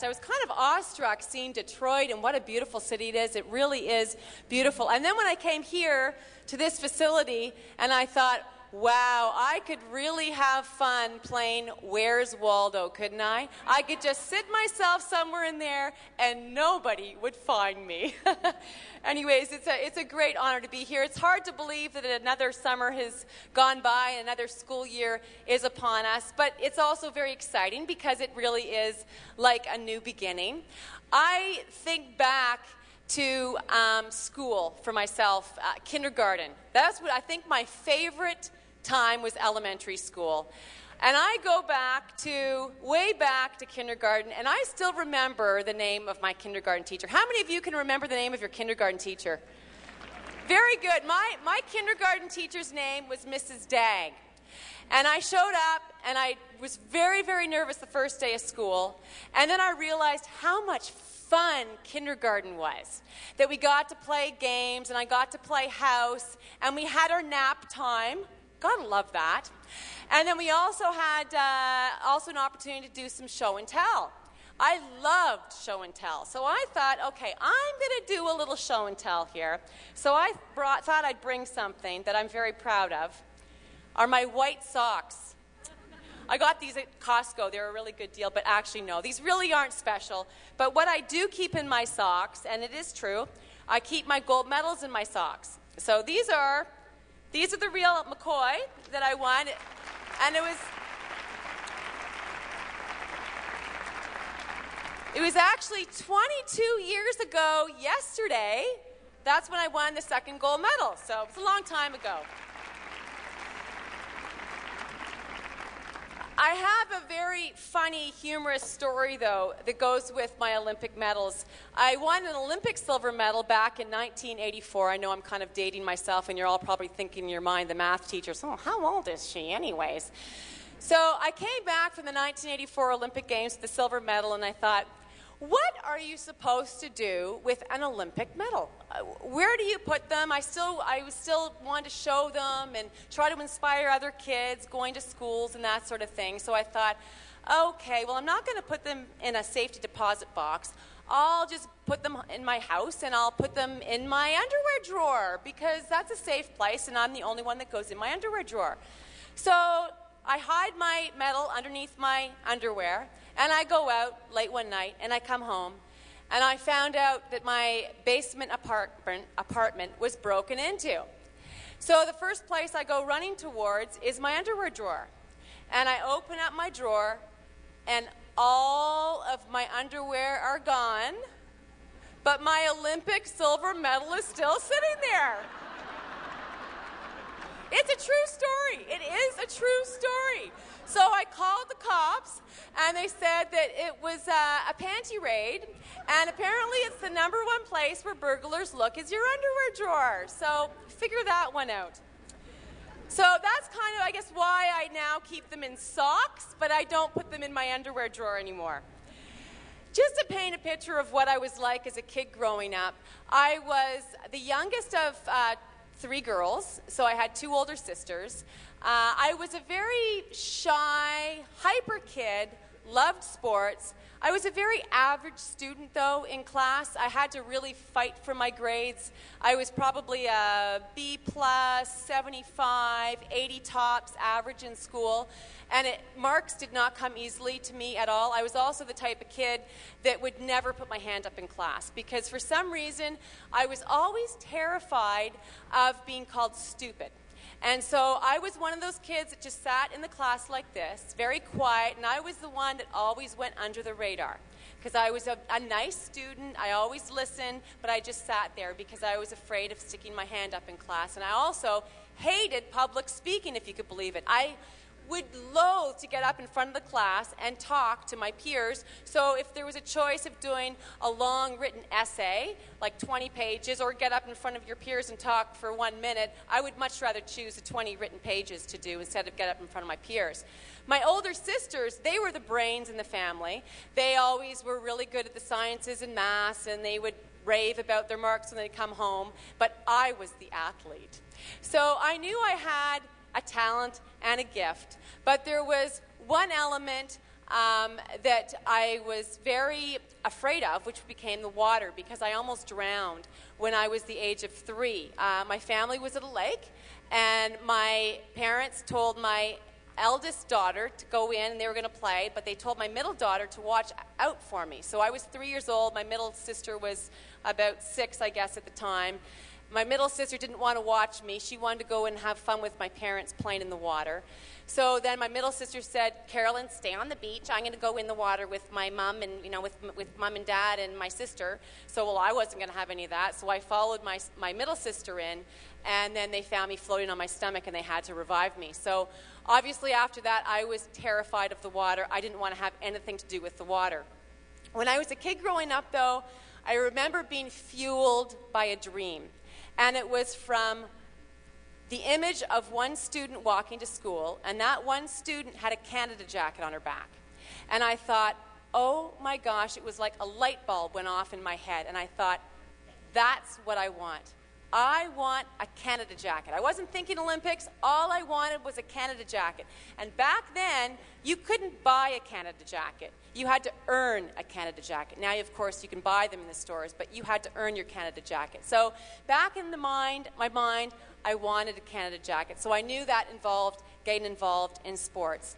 I was kind of awestruck seeing Detroit and what a beautiful city it is. It really is beautiful. And then when I came here to this facility and I thought, wow, I could really have fun playing Where's Waldo, couldn't I? I could just sit myself somewhere in there and nobody would find me. Anyways, it's a great honor to be here. It's hard to believe that another summer has gone by and another school year is upon us, but it's also very exciting because it really is like a new beginning. I think back to school for myself, kindergarten. That's what I think my favorite time was elementary school. And I go way back to kindergarten, and I still remember the name of my kindergarten teacher. How many of you can remember the name of your kindergarten teacher? Very good. My kindergarten teacher's name was Mrs. Dagg. And I showed up, and I was very, very nervous the first day of school. And then I realized how much fun kindergarten was. That we got to play games, and I got to play house, and we had our nap time. Gotta love that. And then we also had an opportunity to do some show and tell. I loved show and tell. So I thought, okay, I'm going to do a little show and tell here. So I thought I'd bring something that I'm very proud of. Are my white socks. I got these at Costco. They're a really good deal, but actually, no. These really aren't special. But what I do keep in my socks, and it is true, I keep my gold medals in my socks. So these are the real McCoy that I won. And it was actually 22 years ago yesterday. That's when I won the second gold medal. So it's a long time ago. I have a very funny, humorous story, though, that goes with my Olympic medals. I won an Olympic silver medal back in 1984. I know I'm kind of dating myself, and you're all probably thinking in your mind, the math teacher, so how old is she anyways? So I came back from the 1984 Olympic Games with the silver medal, and I thought, what are you supposed to do with an Olympic medal? Where do you put them? I still wanted to show them and try to inspire other kids going to schools and that sort of thing. So I thought, okay, well, I'm not going to put them in a safety deposit box. I'll just put them in my house, and I'll put them in my underwear drawer because that's a safe place, and I'm the only one that goes in my underwear drawer. So I hide my medal underneath my underwear, and I go out late one night, and I come home, and I found out that my basement apartment was broken into. So the first place I go running towards is my underwear drawer. And I open up my drawer, and all of my underwear are gone, but my Olympic silver medal is still sitting there. It's a true story. It is a true story. So I called the cops, and they said that it was a panty raid, and apparently it's the #1 place where burglars look is your underwear drawer. So figure that one out. So that's kind of, I guess, why I now keep them in socks, but I don't put them in my underwear drawer anymore. Just to paint a picture of what I was like as a kid growing up, I was the youngest of 3 girls, so I had 2 older sisters. I was a very shy, hyper kid, loved sports. I was a very average student, though, in class. I had to really fight for my grades. I was probably a B+, 75, 80 tops average in school, and marks did not come easily to me at all. I was also the type of kid that would never put my hand up in class because for some reason I was always terrified of being called stupid. And so I was one of those kids that just sat in the class like this, very quiet, and I was the one that always went under the radar because I was a nice student. I always listened, but I just sat there because I was afraid of sticking my hand up in class. And I also hated public speaking, if you could believe it. I would loathe to get up in front of the class and talk to my peers. So if there was a choice of doing a long written essay, like 20 pages, or get up in front of your peers and talk for 1 minute, I would much rather choose the 20 written pages to do instead of get up in front of my peers. My older sisters, they were the brains in the family. They always were really good at the sciences and maths, and they would rave about their marks when they'd come home, but I was the athlete. So I knew I had a talent and a gift, but there was one element that I was very afraid of, which became the water, because I almost drowned when I was the age of 3. My family was at a lake, and my parents told my eldest daughter to go in, and they were going to play, but they told my middle daughter to watch out for me. So I was 3 years old. My middle sister was about 6, I guess, at the time. My middle sister didn't want to watch me. She wanted to go and have fun with my parents playing in the water. So then my middle sister said, Carolyn, stay on the beach. I'm going to go in the water with my mom and, with mom and dad and my sister. So, well, I wasn't going to have any of that. So I followed my middle sister in, and then they found me floating on my stomach, and they had to revive me. So obviously after that, I was terrified of the water. I didn't want to have anything to do with the water. When I was a kid growing up, though, I remember being fueled by a dream. And it was from the image of one student walking to school, and that one student had a Canada jacket on her back. And I thought, oh my gosh, it was like a light bulb went off in my head, and I thought, that's what I want. I want a Canada jacket. I wasn't thinking Olympics. All I wanted was a Canada jacket. And back then, you couldn't buy a Canada jacket. You had to earn a Canada jacket. Now, of course, you can buy them in the stores, but you had to earn your Canada jacket. So back in my mind, I wanted a Canada jacket. So I knew that involved getting involved in sports.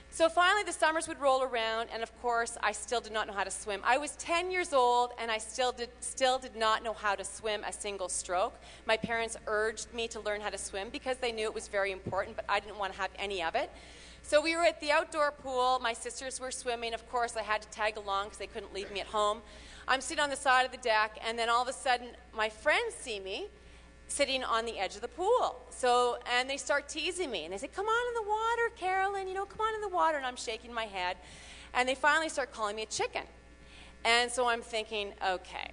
So finally, the summers would roll around, and of course, I still did not know how to swim. I was 10 years old, and I still did not know how to swim a single stroke. My parents urged me to learn how to swim because they knew it was very important, but I didn't want to have any of it. So we were at the outdoor pool. My sisters were swimming. Of course, I had to tag along because they couldn't leave me at home. I'm sitting on the side of the deck, and then all of a sudden, my friends see me sitting on the edge of the pool. And they start teasing me. And they say, come on in the water, Carolyn, come on in the water. And I'm shaking my head. And they finally start calling me a chicken. And so I'm thinking, okay,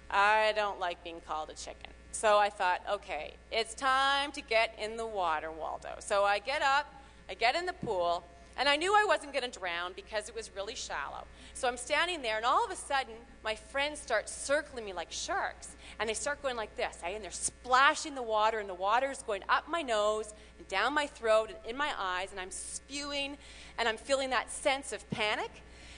I don't like being called a chicken. So I thought, okay, it's time to get in the water, Waldo. So I get up, I get in the pool, and I knew I wasn't going to drown because it was really shallow. So I'm standing there, and all of a sudden, my friends start circling me like sharks. And they start going like this, and they're splashing the water, and the water is going up my nose and down my throat and in my eyes, and I'm spewing, and I'm feeling that sense of panic.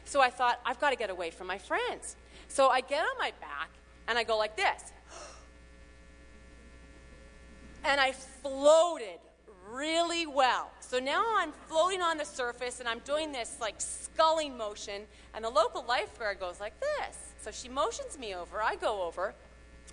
So I thought, I've got to get away from my friends. So I get on my back, and I go like this. And I floated really well. So now I'm floating on the surface, and I'm doing this like sculling motion, and the local lifeguard goes like this. So she motions me over. I go over,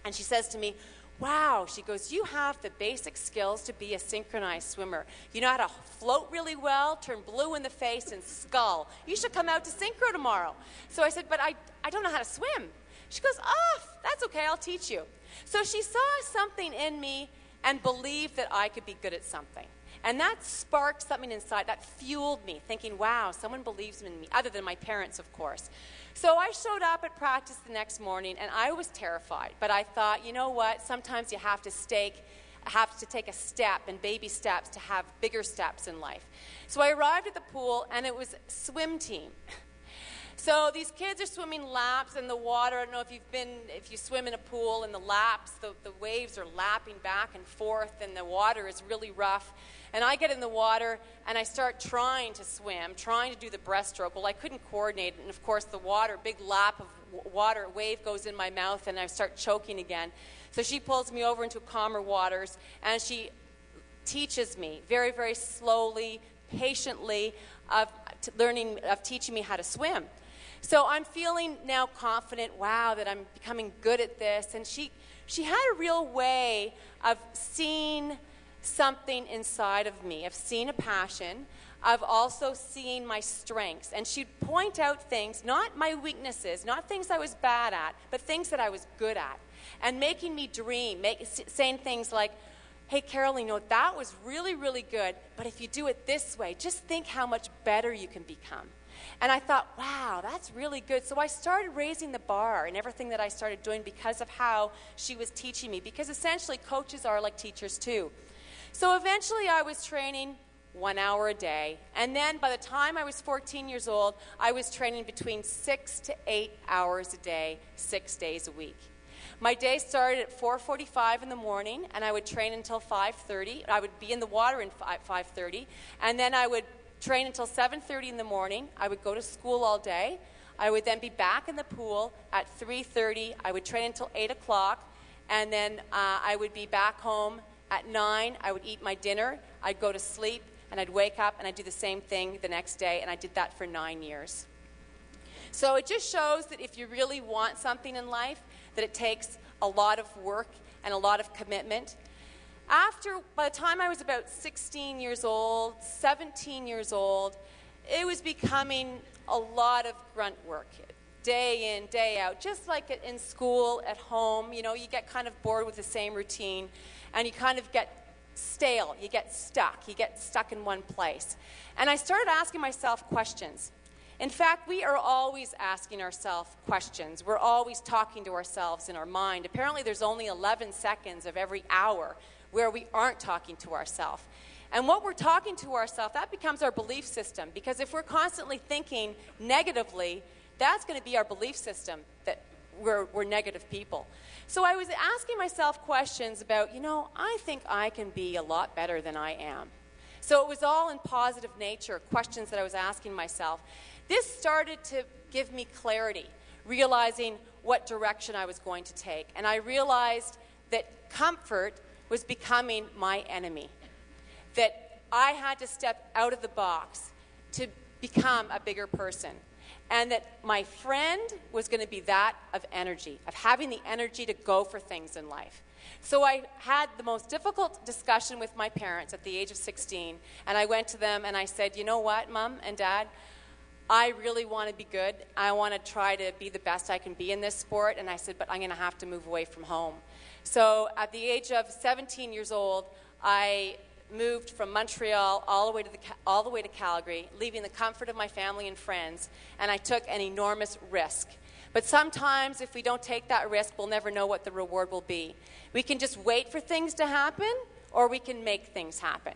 and she says to me, wow, she goes, you have the basic skills to be a synchronized swimmer. You know how to float really well, turn blue in the face, and scull. You should come out to synchro tomorrow. So I said, but I don't know how to swim. She goes, oh, that's okay, I'll teach you. So she saw something in me and believed that I could be good at something. And that sparked something inside, that fueled me, thinking, wow, someone believes in me, other than my parents, of course. So I showed up at practice the next morning, and I was terrified. But I thought, you know what, sometimes you have to take a step and baby steps to have bigger steps in life. So I arrived at the pool, and it was swim team. So these kids are swimming laps in the water. I don't know if you swim in a pool, and the laps, the waves are lapping back and forth, and the water is really rough. And I get in the water, and I start trying to swim, trying to do the breaststroke. Well, I couldn't coordinate it, and of course the water, big lap of water, wave goes in my mouth, and I start choking again. So she pulls me over into calmer waters, and she teaches me very, very slowly, patiently, of teaching me how to swim. So I'm feeling now confident, wow, that I'm becoming good at this. And she had a real way of seeing something inside of me, of seeing a passion, of also seeing my strengths. And she'd point out things, not my weaknesses, not things I was bad at, but things that I was good at. And making me dream, saying things like, hey, Carolyn, that was really, really good, but if you do it this way, just think how much better you can become. And I thought, wow, that's really good. So I started raising the bar in everything that I started doing because of how she was teaching me, because essentially coaches are like teachers too. So eventually I was training 1 hour a day, and then by the time I was 14 years old, I was training between 6 to 8 hours a day, 6 days a week. My day started at 4:45 in the morning, and I would train until 5:30. I would be in the water at 5:30, and then I would train until 7:30 in the morning. I would go to school all day. I would then be back in the pool at 3:30. I would train until 8 o'clock, and then I would be back home at 9. I would eat my dinner. I'd go to sleep, and I'd wake up, and I'd do the same thing the next day, and I did that for 9 years. So it just shows that if you really want something in life, that it takes a lot of work and a lot of commitment. By the time I was about 16 years old, 17 years old, it was becoming a lot of grunt work, day in, day out, just like in school, at home. You know, you get kind of bored with the same routine, and you kind of get stale, you get stuck in one place. And I started asking myself questions. In fact, we are always asking ourselves questions. We're always talking to ourselves in our mind. Apparently, there's only 11 seconds of every hour where we aren't talking to ourselves. And what we're talking to ourselves, that becomes our belief system. Because if we're constantly thinking negatively, that's going to be our belief system, that we're negative people. So I was asking myself questions about, I think I can be a lot better than I am. So it was all in positive nature, questions that I was asking myself. This started to give me clarity, realizing what direction I was going to take. And I realized that comfort was becoming my enemy, that I had to step out of the box to become a bigger person, and that my friend was going to be that of energy, of having the energy to go for things in life. So I had the most difficult discussion with my parents at the age of 16, and I went to them and I said, you know what, Mom and Dad, I really want to be good. I want to try to be the best I can be in this sport. And I said, but I'm going to have to move away from home. So at the age of 17 years old, I moved from Montreal all the way to Calgary, leaving the comfort of my family and friends, and I took an enormous risk. But sometimes if we don't take that risk, we'll never know what the reward will be. We can just wait for things to happen, or we can make things happen.